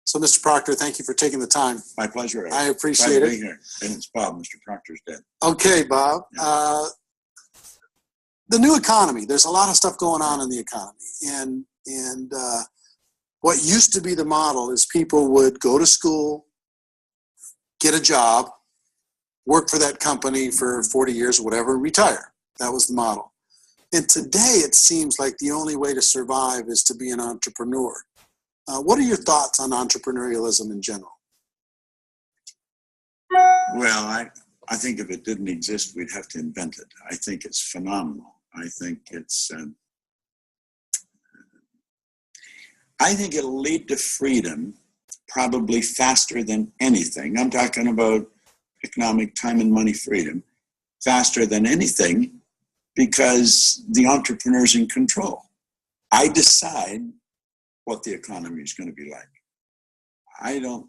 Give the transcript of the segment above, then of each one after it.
So, Mr. Proctor, thank you for taking the time. My pleasure. I appreciate it. Here. And it's Bob. Mr. Proctor's dead. Okay, Bob. Yeah. The new economy. There's a lot of stuff going on in the economy, and what used to be the model is people would go to school, get a job, work for that company for 40 years or whatever, retire. That was the model. And today it seems like the only way to survive is to be an entrepreneur. What are your thoughts on entrepreneurialism in general? Well, I think if it didn't exist, we'd have to invent it. I think it's phenomenal. I think it'll lead to freedom probably faster than anything. I'm talking about economic time and money freedom, faster than anything, because the entrepreneur's in control. I decide what the economy is going to be like. I don't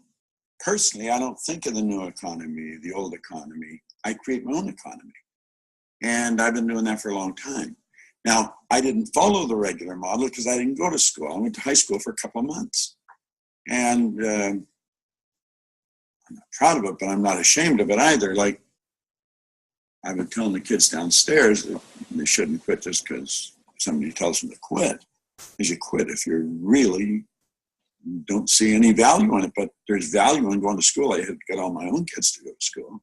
think of the new economy, the old economy. I create my own economy. And I've been doing that for a long time. Now, I didn't follow the regular model because I didn't go to school. I went to high school for a couple of months. And I'm not proud of it, but I'm not ashamed of it either. Like, I've been telling the kids downstairs that they shouldn't quit just because somebody tells them to quit. Because you quit if you really don't see any value in it, but there's value in going to school. I had to get all my own kids to go to school.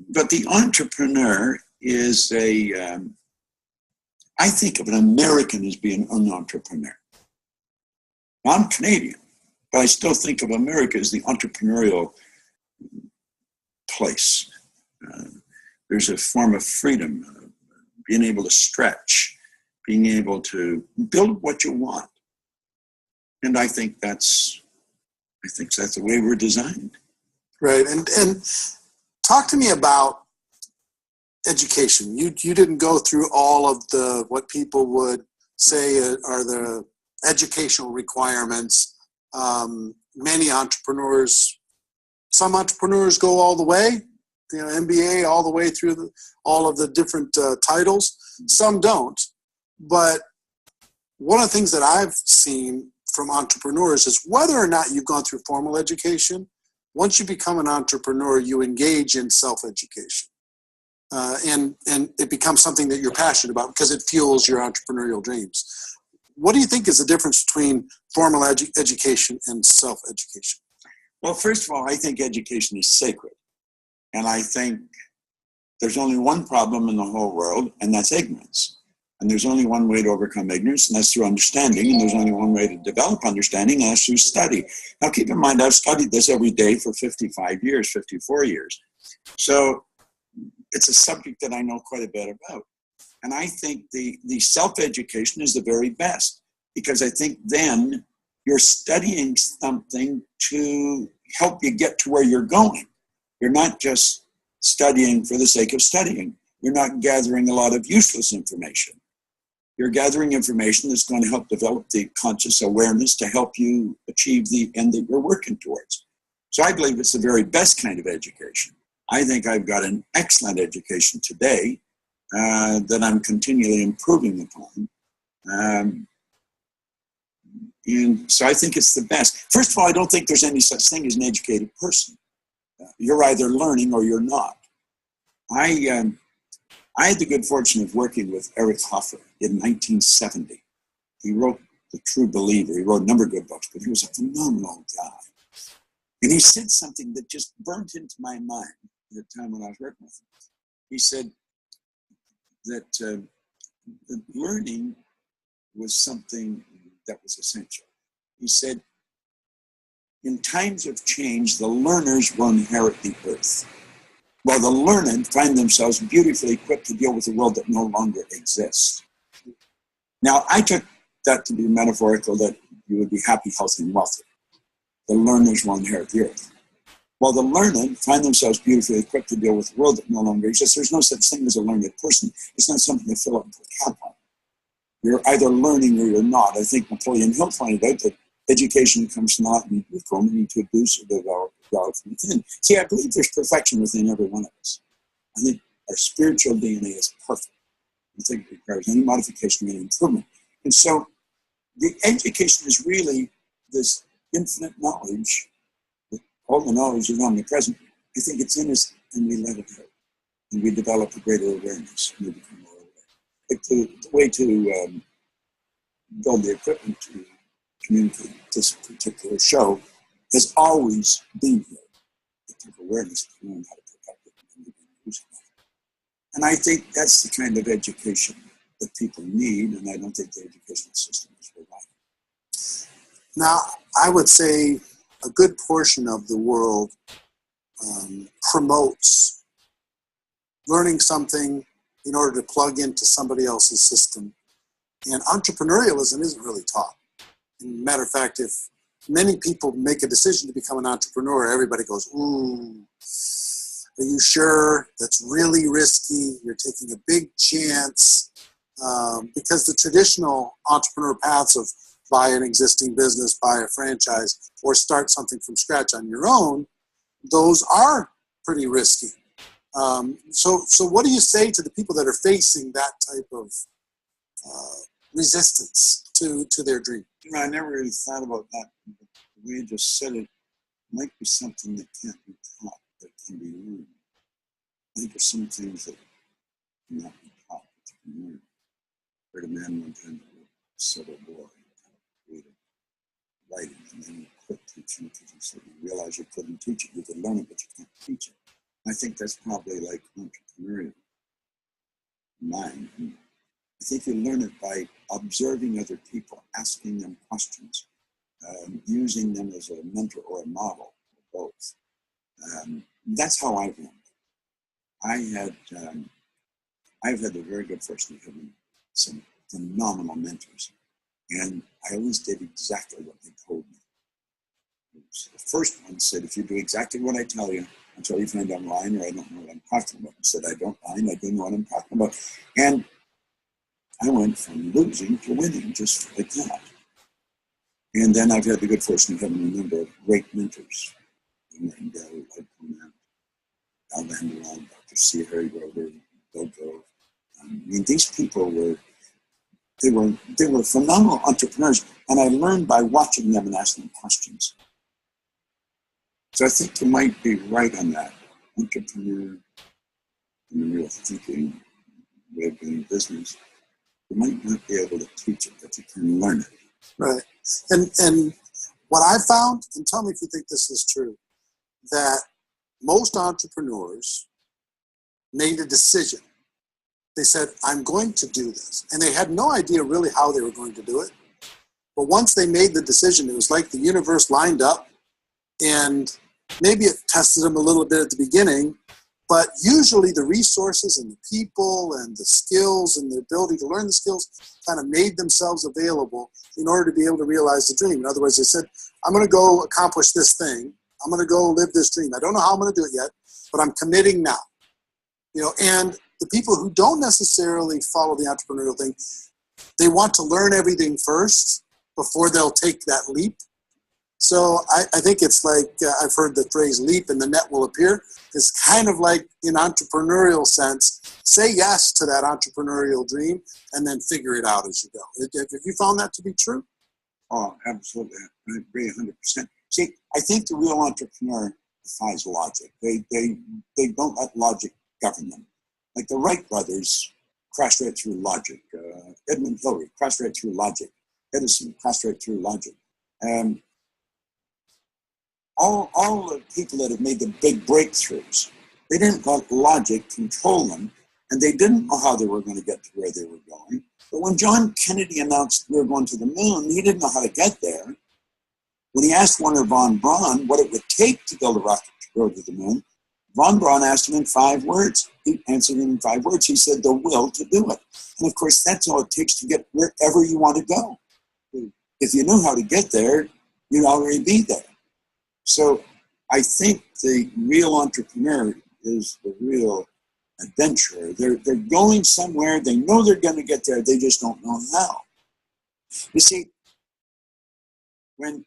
But the entrepreneur is I think of an American as being an entrepreneur. I'm Canadian, but I still think of America as the entrepreneurial place. There's a form of freedom, being able to stretch, being able to build what you want. And I think that's the way we're designed. Right. And talk to me about education. You didn't go through all of what people would say are the educational requirements. Many entrepreneurs, some entrepreneurs go all the way, MBA all the way through all of the different titles. Some don't. But one of the things that I've seen from entrepreneurs is whether or not you've gone through formal education, once you become an entrepreneur, you engage in self-education. And it becomes something that you're passionate about because it fuels your entrepreneurial dreams. What do you think is the difference between formal education and self-education? Well, first of all, I think education is sacred. And I think there's only one problem in the whole world, and that's ignorance. And there's only one way to overcome ignorance, and that's through understanding. And there's only one way to develop understanding, and that's through study. Now, keep in mind, I've studied this every day for 55 years, 54 years. So it's a subject that I know quite a bit about. And I think the self-education is the very best, because I think then you're studying something to help you get to where you're going. You're not just studying for the sake of studying. You're not gathering a lot of useless information. You're gathering information that's going to help develop the conscious awareness to help you achieve the end that you're working towards. So I believe it's the very best kind of education. I think I've got an excellent education today that I'm continually improving upon. And so I think it's the best. First of all, I don't think there's any such thing as an educated person. You're either learning or you're not. I had the good fortune of working with Eric Hoffer in 1970. He wrote The True Believer. He wrote a number of good books, but he was a phenomenal guy. And he said something that just burnt into my mind at the time when I was working with him. He said that learning was something that was essential. He said, in times of change, the learners will inherit the earth, while the learned find themselves beautifully equipped to deal with a world that no longer exists. Now, I took that to be metaphorical, that you would be happy, healthy, and wealthy. The learners will inherit the earth. While the learned find themselves beautifully equipped to deal with a world that no longer exists, there's no such thing as a learned person. It's not something to fill up and put a cap on. You're either learning or you're not. I think Napoleon Hill pointed out that education comes not from only to produce or develop from within. See, I believe there's perfection within every one of us. I think our spiritual DNA is perfect. I think it requires any modification, any improvement. And so the education is really this infinite knowledge, all the knowledge is omnipresent. I think it's in us, and we let it out. And we develop a greater awareness, and we become more aware. Like the way to build the equipment to communicate this particular show has always been here. It took awareness to learn how to pick up it and begin using it. And I think that's the kind of education that people need, and I don't think the educational system is providing. Now, I would say a good portion of the world promotes learning something in order to plug into somebody else's system. And entrepreneurialism isn't really taught. As a matter of fact, if many people make a decision to become an entrepreneur, everybody goes, ooh, are you sure? That's really risky. You're taking a big chance. Because the traditional entrepreneur paths of buy an existing business, buy a franchise, or start something from scratch on your own, those are pretty risky. So what do you say to the people that are facing that type of resistance to their dream? You know, I never really thought about that. But the way you just said it might be something that can't be taught, that can be learned. I think there's some things that cannot be taught, that you can learn. I heard a man one time that wrote Civil War, created writing, and then he quit teaching because he said, you realize you couldn't teach it. You could learn it, but you can't teach it. I think that's probably like entrepreneurial mind. I think you learn it by observing other people, asking them questions, using them as a mentor or a model, or both. That's how I've learned. I've had the very good fortune of having some phenomenal mentors, and I always did exactly what they told me. The first one said, if you do exactly what I tell you, until you find I'm lying or I don't know what I'm talking about. He said, I don't lie, I do know what I'm talking about. And I went from losing to winning just like that. And then I've had the good fortune of having a number of great mentors. Al Vanderland, Dr. C. Harry Grover, Bill Grove. I mean, these people were phenomenal entrepreneurs, and I learned by watching them and asking them questions. So I think you might be right on that. Entrepreneur in the real thinking way of doing business, you might not be able to teach it, but you can learn it. Right. And what I found, and tell me if you think this is true, that most entrepreneurs made a decision. They said, I'm going to do this. And they had no idea really how they were going to do it. But once they made the decision, it was like the universe lined up, and maybe it tested them a little bit at the beginning, but usually the resources and the people and the skills and the ability to learn the skills kind of made themselves available in order to be able to realize the dream. In other words, they said, I'm going to go accomplish this thing. I'm going to go live this dream. I don't know how I'm going to do it yet, but I'm committing now. And the people who don't necessarily follow the entrepreneurial thing, they want to learn everything first before they'll take that leap. So I think it's like, I've heard the phrase leap and the net will appear. It's kind of like, in entrepreneurial sense, say yes to that entrepreneurial dream and then figure it out as you go. Have you found that to be true? Oh, absolutely. I agree 100%. See, I think the real entrepreneur defies logic. They don't let logic govern them. Like the Wright brothers crashed right through logic. Edmund Hillary crashed right through logic. Edison crashed right through logic. All the people that have made the big breakthroughs, they didn't let logic control them, and they didn't know how they were going to get to where they were going. But when John Kennedy announced we were going to the moon, he didn't know how to get there. When he asked Wernher von Braun what it would take to build a rocket to go to the moon, von Braun asked him in 5 words. He answered him in 5 words. He said, the will to do it. And of course, that's all it takes to get wherever you want to go. If you knew how to get there, you'd already be there. So I think the real entrepreneur is the real adventurer. They're going somewhere. They know they're going to get there. They just don't know how. You see, when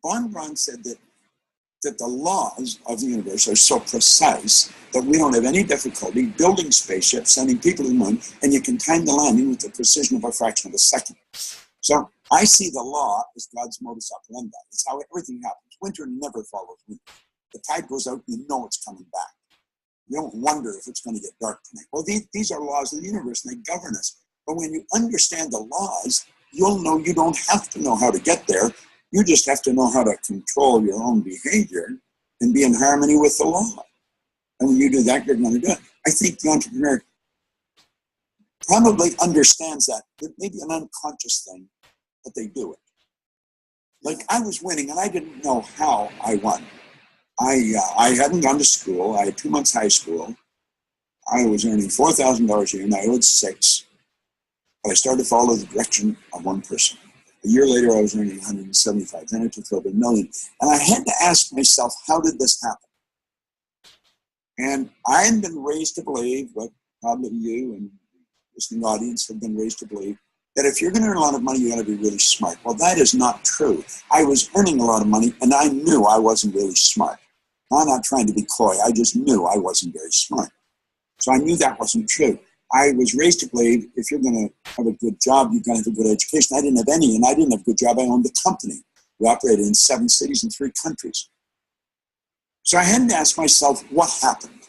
von Braun said that the laws of the universe are so precise that we don't have any difficulty building spaceships, sending people to the moon, and you can time the landing with the precision of a fraction of a second. So I see the law as God's modus operandi. It's how everything happens. Winter never follows winter. The tide goes out, you know it's coming back. You don't wonder if it's going to get dark tonight. Well, these are laws of the universe, and they govern us. But when you understand the laws, you'll know you don't have to know how to get there. You just have to know how to control your own behavior and be in harmony with the law. And when you do that, you're going to do it. I think the entrepreneur probably understands that. It may be an unconscious thing, but they do it. Like I was winning, and I didn't know how I won. I hadn't gone to school. I had 2 months high school. I was earning $4,000 a year, and I owed $6,000. But I started to follow the direction of one person. A year later, I was earning $175,000. Then it took over $1 million. And I had to ask myself, how did this happen? And I had been raised to believe, what probably you and listening audience have been raised to believe, that if you're going to earn a lot of money, you got to be really smart. Well, that is not true. I was earning a lot of money, and I knew I wasn't really smart. I'm not trying to be coy. I just knew I wasn't very smart. So I knew that wasn't true. I was raised to believe if you're going to have a good job, you've got to have a good education. I didn't have any, and I didn't have a good job. I owned a company. We operated in 7 cities and 3 countries. So I had to ask myself, what happened?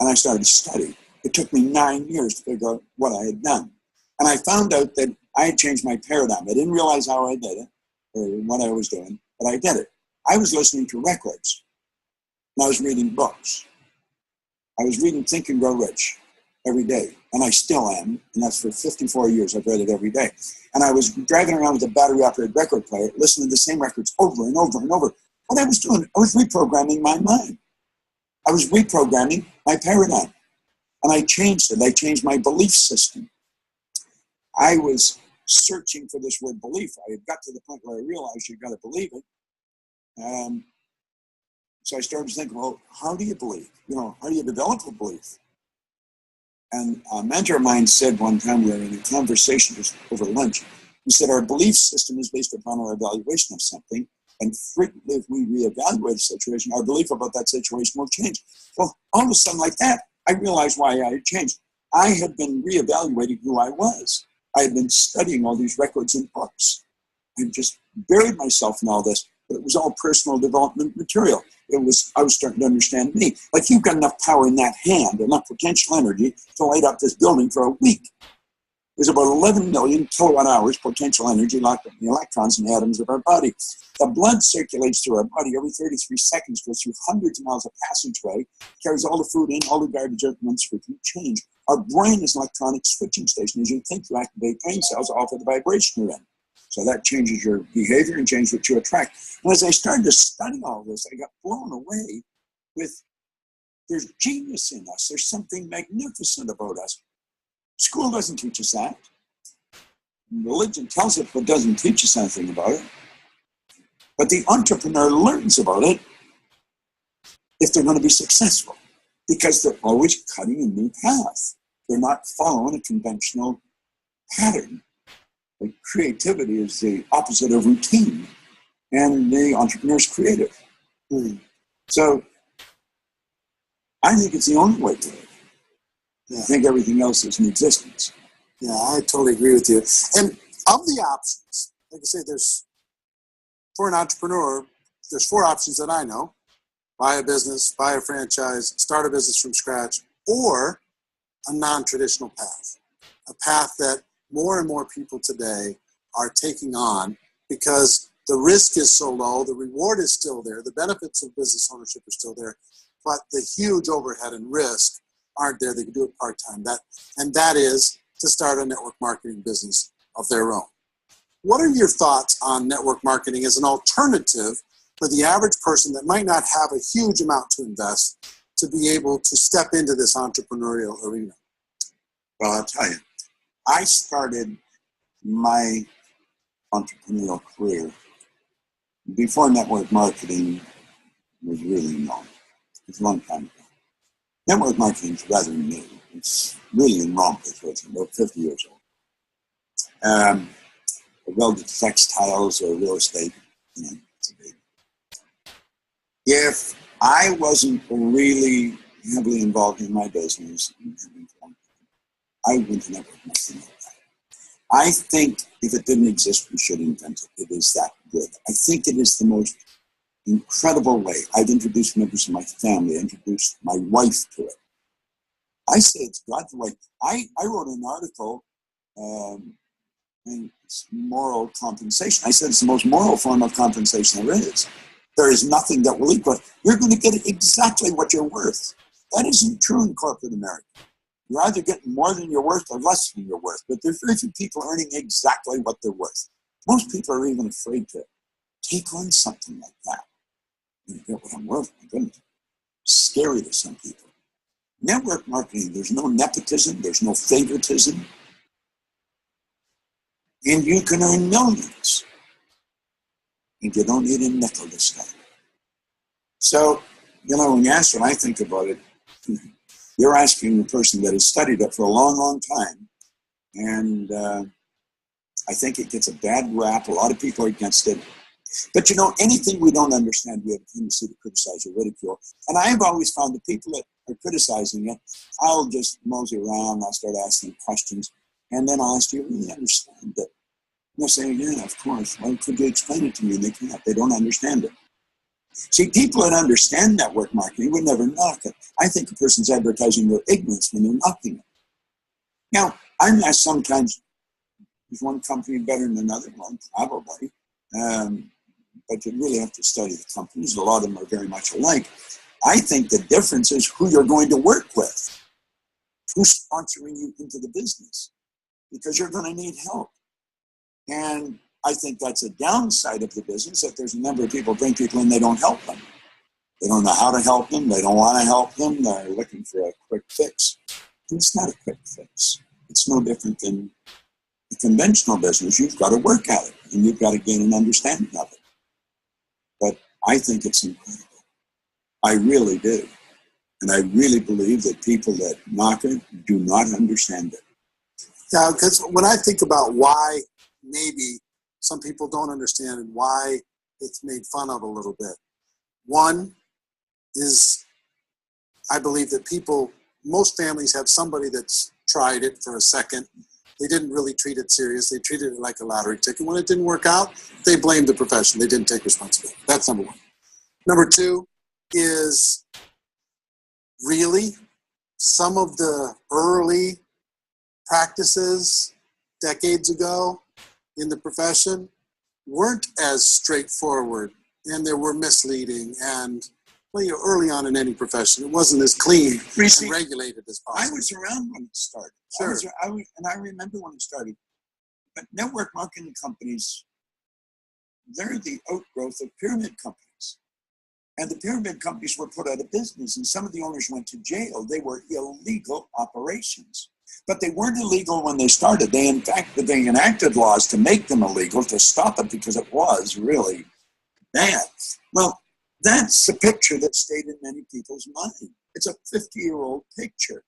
And I started to study. It took me 9 years to figure out what I had done. And I found out that I had changed my paradigm. I didn't realize how I did it or what I was doing, but I did it. I was listening to records, and I was reading books. I was reading Think and Grow Rich every day, and I still am, and that's for 54 years. I've read it every day. And I was driving around with a battery-operated record player, listening to the same records over and over and over. What I was doing, I was reprogramming my mind. I was reprogramming my paradigm, and I changed it. I changed my belief system. I was searching for this word belief. I had got to the point where I realized you've got to believe it. So I started to think, well, how do you believe? How do you develop a belief? And a mentor of mine said one time, we were in a conversation just over lunch, he said, our belief system is based upon our evaluation of something. And frequently, if we reevaluate a situation, our belief about that situation will change. Well, all of a sudden like that, I realized why I had changed. I had been reevaluating who I was. I had been studying all these records and books. I just buried myself in all this, but it was all personal development material. I was starting to understand me. Like you've got enough power in that hand, enough potential energy to light up this building for a week. There's about 11 million kilowatt hours potential energy locked up in the electrons and atoms of our body. The blood circulates through our body every 33 seconds, goes through hundreds of miles of passageway, carries all the food in, all the garbage out, and runs frequent change. Our brain is an electronic switching station. As you think, you activate brain cells off of the vibration you're in. So that changes your behavior and changes what you attract. And as I started to study all this, I got blown away with there's genius in us. There's something magnificent about us. School doesn't teach us that. Religion tells it, but doesn't teach us anything about it. But the entrepreneur learns about it if they're going to be successful, because they're always cutting a new path. They're not following a conventional pattern. Like creativity is the opposite of routine, and the entrepreneur is creative. So I think it's the only way to live. I think everything else is in existence. Yeah, I totally agree with you. And of the options, like I say, for an entrepreneur, there's 4 options that I know. Buy a business, buy a franchise, start a business from scratch, or a non-traditional path. A path that more and more people today are taking on because the risk is so low, the reward is still there, the benefits of business ownership are still there, but the huge overhead and risk aren't there. They can do it part-time. That is to start a network marketing business of their own. What are your thoughts on network marketing as an alternative for the average person that might not have a huge amount to invest to be able to step into this entrepreneurial arena? Well, I'll tell you, I started my entrepreneurial career before network marketing was really known. It's a long time ago. Network marketing is rather new. It's really in wrong with it's about 50 years old. Relative to textiles or real estate, it's a big. If I wasn't really heavily involved in my business, I went to network marketing. I think If it didn't exist, we should invent it. It is that good. I think it is the most incredible way. I've introduced members of my family, introduced my wife to it. I say it's God's way. I wrote an article in moral compensation. I said it's the most moral form of compensation there is. There is nothing that will equal it. You're going to get exactly what you're worth. That isn't true in corporate America. You're either getting more than you're worth or less than you're worth. But there's very few people earning exactly what they're worth. Most people are even afraid to take on something like that. You get what I'm worth. My goodness. Scary to some people. Network marketing, there's no nepotism, there's no favoritism. And you can earn millions. And you don't need a nickel to start. So, when you ask what I think about it, you're asking a person that has studied it for a long, long time. And I think it gets a bad rap. A lot of people are against it. But anything we don't understand, we have a tendency to criticize or ridicule. And I've always found the people that are criticizing it, I'll just mosey around, I'll start asking questions, and then I'll ask, do you really understand it? And they'll say, yeah, of course. Well, could you explain it to me? And they can't. They don't understand it. See, people that understand network marketing would never knock it. I think a person's advertising their ignorance when they're knocking it. Now, I'm asked sometimes, is one company better than another? Well, probably. But you really have to study the companies. A lot of them are very much alike. I think the difference is who you're going to work with, who's sponsoring you into the business, because you're going to need help. And I think that's a downside of the business, that there's a number of people bring people in, they don't help them. They don't know how to help them. They don't want to help them. They're looking for a quick fix. And it's not a quick fix. It's no different than the conventional business. You've got to work at it, and you've got to gain an understanding of it. But I think it's incredible. I really do. And I really believe that people that knock it do not understand it. Yeah, because when I think about why maybe some people don't understand and why it's made fun of a little bit. One is, I believe that most families have somebody that's tried it for a second. They didn't really treat it serious. They treated it like a lottery ticket. When it didn't work out, they blamed the profession. They didn't take responsibility. That's number one. Number two is really some of the early practices decades ago in the profession weren't as straightforward, and they were misleading. And early on in any profession, it wasn't as clean and regulated as possible. I was around when it started. Sure. I remember when it started. But network marketing companies, they're the outgrowth of pyramid companies. And the pyramid companies were put out of business, and some of the owners went to jail. They were illegal operations. But they weren't illegal when they started. They enacted laws to make them illegal, to stop it, because it was really bad. Well, that's the picture that stayed in many people's mind. It's a 50-year-old picture.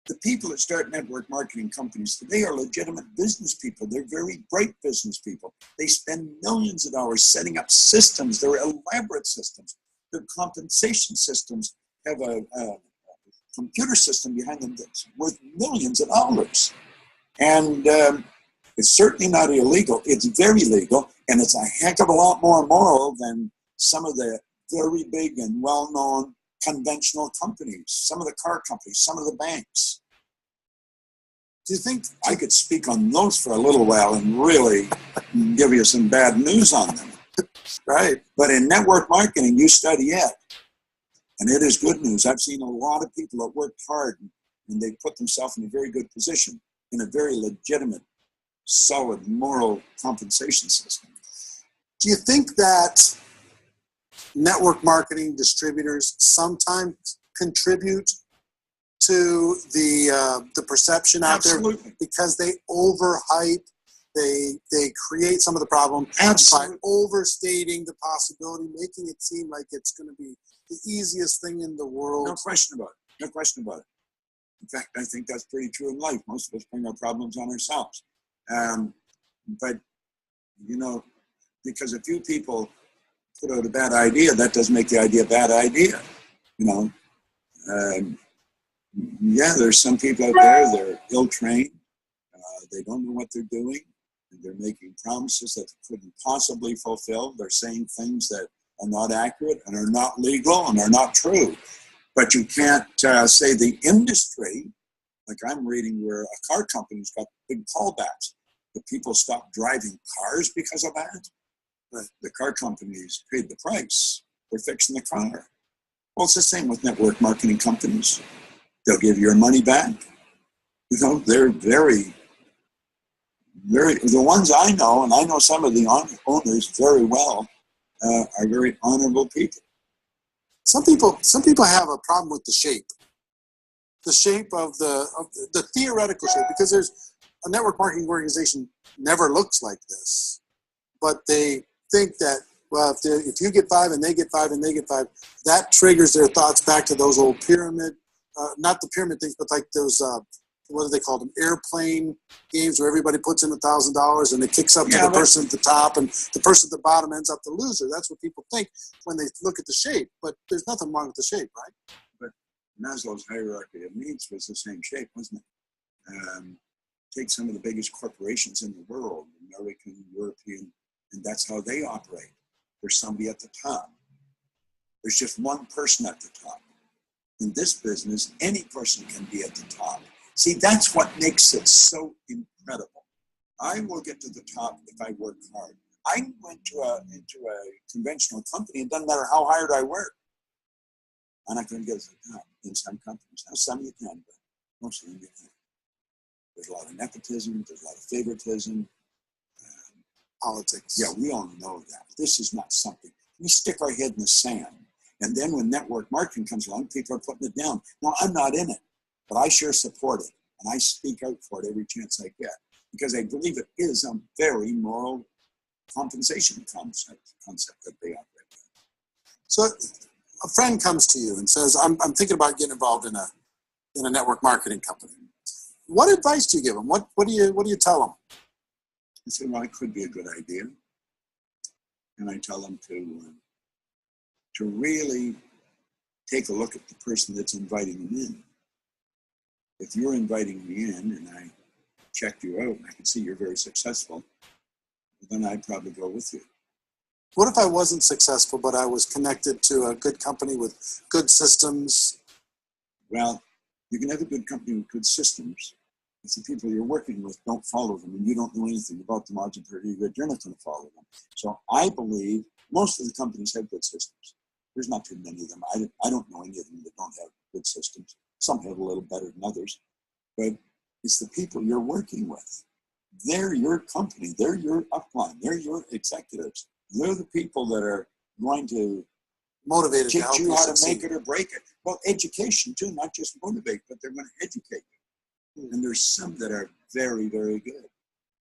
The people that start network marketing companies today are legitimate business people. They're very bright business people. They spend millions of dollars setting up systems. They're elaborate systems. Their compensation systems have a computer system behind them that's worth millions of dollars. And it's certainly not illegal. It's very legal, and it's a heck of a lot more moral than some of the very big and well-known conventional companies, some of the car companies, some of the banks. Do you think I could speak on those for a little while and really give you some bad news on them? Right. But in network marketing, you study it. And it is good news. I've seen a lot of people that worked hard and they put themselves in a very good position, in a very legitimate, solid, moral compensation system. Do you think that network marketing distributors sometimes contribute to the perception out Absolutely. there because they overhype, they create some of the problem by overstating the possibility, making it seem like it's going to be the easiest thing in the world? No question about it. No question about it. In fact, I think that's pretty true in life. Most of us bring our problems on ourselves. But, because a few people put out a bad idea, that doesn't make the idea a bad idea. Yeah, there's some people out there, they're ill-trained. they don't know what they're doing, and they're making promises that they couldn't possibly fulfill. They're saying things that are not accurate and are not legal and are not true. But you can't say the industry, like I'm reading where a car company's got big callbacks. The people stop driving cars because of that. But the car companies paid the price. They're fixing the car. Well, it's the same with network marketing companies. They'll give your money back. You know, they're very, the ones I know, and I know some of the owners very well, are very honorable people. Some people have a problem with the shape of the theoretical shape, because there's a network marketing organization never looks like this, but they think that, well, if you get 5 and they get 5 and they get 5, that triggers their thoughts back to those old pyramid, not the pyramid things, but like those, what do they call them, airplane games where everybody puts in $1,000 and it kicks up to the person at the top and the person at the bottom ends up the loser. That's what people think when they look at the shape, but there's nothing wrong with the shape, right? But Maslow's hierarchy of needs was the same shape, wasn't it? Take some of the biggest corporations in the world, American, European, and that's how they operate. There's somebody at the top. There's just one person at the top. In this business, any person can be at the top. See, that's what makes it so incredible. I will get to the top if I work hard. I went into a conventional company. It doesn't matter how hard I work. I'm not going to get to the top in some companies. Now, some you can, but most of them you can't. There's a lot of nepotism. There's a lot of favoritism. Politics. Yeah, we all know that. This is not something. We stick our head in the sand. And then when network marketing comes along, people are putting it down. No, I'm not in it, but I sure support it. And I speak out for it every chance I get, because I believe it is a very moral compensation concept that they operate with. So a friend comes to you and says, I'm thinking about getting involved in a network marketing company. What advice do you give them? What do you tell them? I say, well, it could be a good idea. And I tell them to really take a look at the person that's inviting them in. If you're inviting me in and I checked you out and I can see you're very successful, then I'd probably go with you. What if I wasn't successful, but I was connected to a good company with good systems? Well, you can have a good company with good systems. If the people you're working with don't follow them and you don't know anything about them, odds are pretty good you're not going to follow them. So I believe most of the companies have good systems. There's not too many of them. I don't know any of them that don't have good systems. Some have a little better than others. But it's the people you're working with. They're your company. They're your upline. They're your executives. They're the people that are going to Motivated teach to help you how to succeed. make it or break it. Well, education too, not just motivate, but they're going to educate you. And there's some that are very, very good.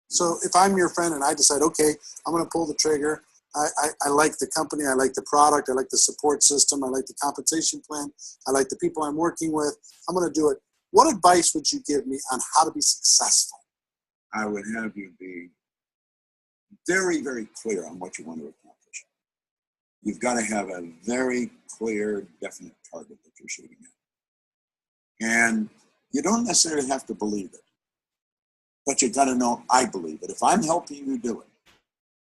So if I'm your friend and I decide, okay, I'm going to pull the trigger, I like the company, I like the product, I like the support system, I like the compensation plan, I like the people I'm working with, I'm going to do it. What advice would you give me on how to be successful? I would have you be very, very clear on what you want to accomplish. You've got to have a very clear, definite target that you're shooting at. And you don't necessarily have to believe it, but you got to know I believe it. If I'm helping you do it,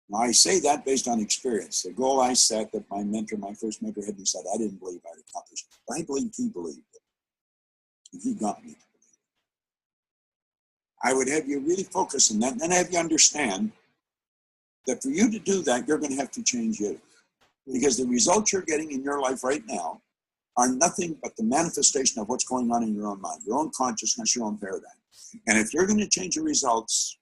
now I say that based on experience. The goal I set that my first mentor had said, I didn't believe I'd accomplish it, but I believed he believed it. And he got me to believe it. I would have you really focus on that, and then have you understand that for you to do that, you're going to have to change you. Because the results you're getting in your life right now are nothing but the manifestation of what's going on in your own mind, your own consciousness, your own paradigm. And if you're going to change your results,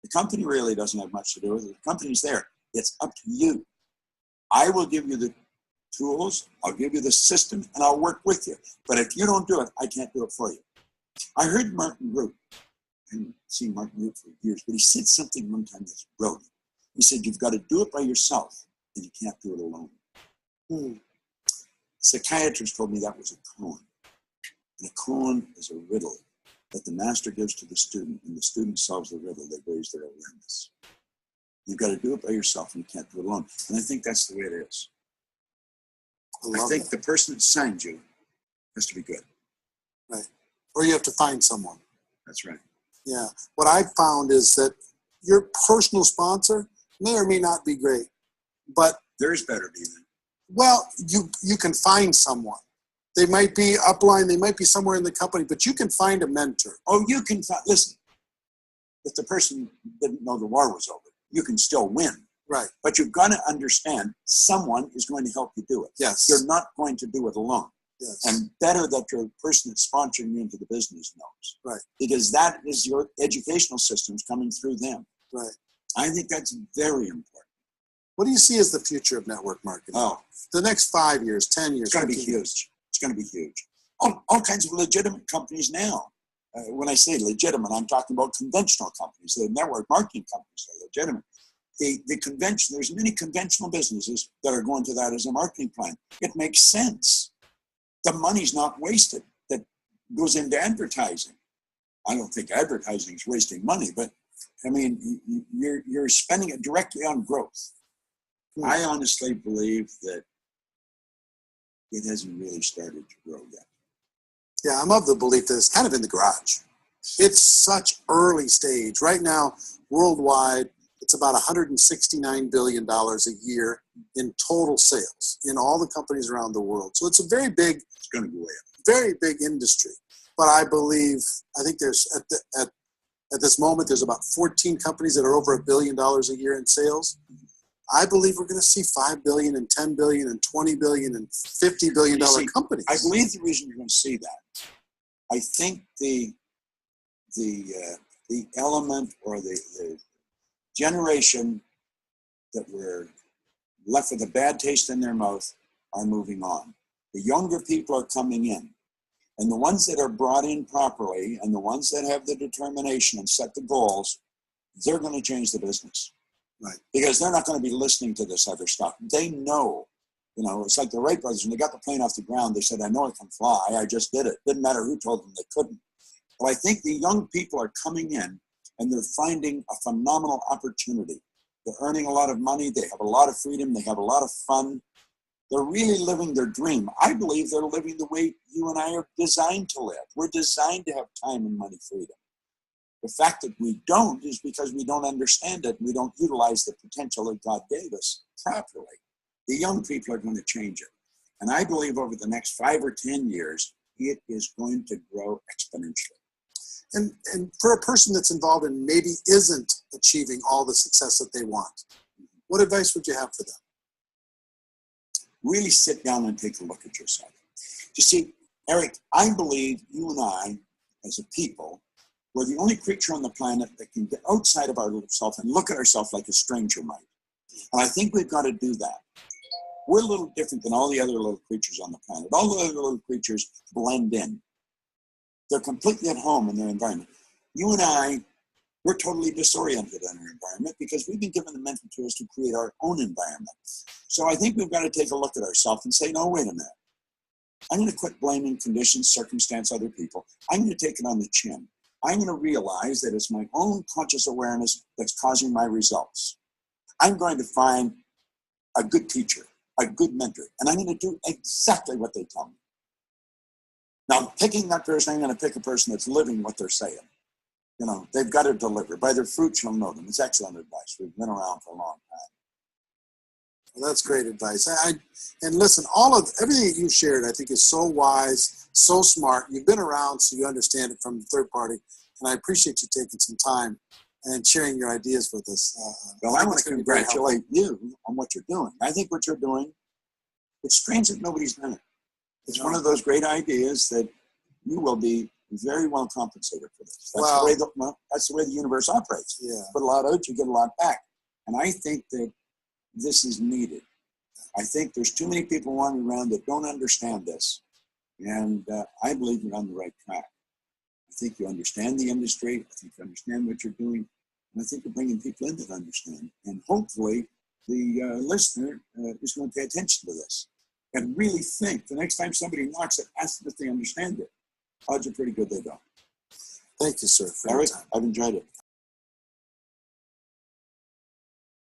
the company really doesn't have much to do with it. The company's there. It's up to you. I will give you the tools, I'll give you the system, and I'll work with you. But if you don't do it, I can't do it for you. I heard Martin Root. I haven't seen Martin Root for years, but he said something one time that's brilliant. He said, you've got to do it by yourself, and you can't do it alone. A psychiatrist told me that was a koan. And a koan is a riddle that the master gives to the student, and the student solves the riddle. They raise their awareness. You've got to do it by yourself, and you can't do it alone. And I think that's the way it is. I think the person that signs you has to be good. Right. Or you have to find someone. That's right. Yeah. What I've found is that your personal sponsor may or may not be great, but There's better be than. well, you can find someone. They might be upline, they might be somewhere in the company, but you can find a mentor. Oh, you can listen. If the person didn't know the war was over, you can still win. Right. But you've got to understand someone is going to help you do it. Yes. You're not going to do it alone. Yes. And better that your person that's sponsoring you into the business knows. Right. Because that is your educational systems coming through them. Right. I think that's very important. What do you see as the future of network marketing? Oh, The next 5 years, 10 years? it's going to be 15 years? huge. It's going to be huge. All kinds of legitimate companies now. When I say legitimate, I'm talking about conventional companies. The network marketing companies are legitimate. The convention, there's many conventional businesses that are going to that as a marketing plan. It makes sense. The money's not wasted that goes into advertising. I don't think advertising is wasting money, but I mean, you're spending it directly on growth. I honestly believe that it hasn't really started to grow yet. Yeah, I'm of the belief that it's kind of in the garage. It's such early stage. Right now, worldwide, it's about $169 billion a year in total sales in all the companies around the world. So it's a very big, It's going to go up. very big industry. But I think there's, at this moment, there's about 14 companies that are over $1 billion a year in sales. I believe we're going to see $5 billion and $10 billion and $20 billion and $50 billion companies. I believe the reason you're going to see that, I think the element or the generation that were left with a bad taste in their mouth are moving on. The younger people are coming in. And the ones that are brought in properly and the ones that have the determination and set the goals, they're going to change the business. Right. Because they're not going to be listening to this other stuff. They know, it's like the Wright brothers, when they got the plane off the ground, they said, I know it can fly. I just did it. Didn't matter who told them they couldn't. But I think the young people are coming in and they're finding a phenomenal opportunity. They're earning a lot of money. They have a lot of freedom. They have a lot of fun. They're really living their dream. I believe they're living the way you and I are designed to live. We're designed to have time and money freedom. The fact that we don't is because we don't understand it and we don't utilize the potential that God gave us properly. The young people are going to change it. And I believe over the next 5 or 10 years, it is going to grow exponentially. And for a person that's involved and maybe isn't achieving all the success that they want, what advice would you have for them? Really sit down and take a look at yourself. You see, Eric, I believe you and I, as a people, we're the only creature on the planet that can get outside of our little self and look at ourselves like a stranger might. And I think we've got to do that. We're a little different than all the other little creatures on the planet. All the other little creatures blend in. They're completely at home in their environment. You and I, we're totally disoriented in our environment because we've been given the mental tools to create our own environment. So I think we've got to take a look at ourselves and say, no, wait a minute. I'm going to quit blaming conditions, circumstance, other people. I'm going to take it on the chin. I'm going to realize that it's my own conscious awareness that's causing my results. I'm going to find a good teacher, a good mentor, and I'm going to do exactly what they tell me. Now, picking that person, I'm going to pick a person that's living what they're saying. They've got to deliver. By their fruits, you'll know them. It's excellent advice. We've been around for a long time. Well, that's great advice. And listen, everything that you shared, I think, is so wise, so smart. You've been around, so you understand it from the third party. And I appreciate you taking some time and sharing your ideas with us. Well, I want to congratulate you on what you're doing. I think what you're doing, it's strange that nobody's done it. It's one of those great ideas that you will be very well compensated for this. That's the way the universe operates. Yeah. Put a lot out, you get a lot back. And I think that this is needed. I think there's too many people wandering around that don't understand this. And I believe you're on the right track. I think you understand the industry. I think you understand what you're doing. And I think you're bringing people in that understand. And hopefully the listener is going to pay attention to this and really think the next time somebody knocks it, ask them if they understand it. Odds are pretty good they don't. Thank you, sir. Eric, I've enjoyed it.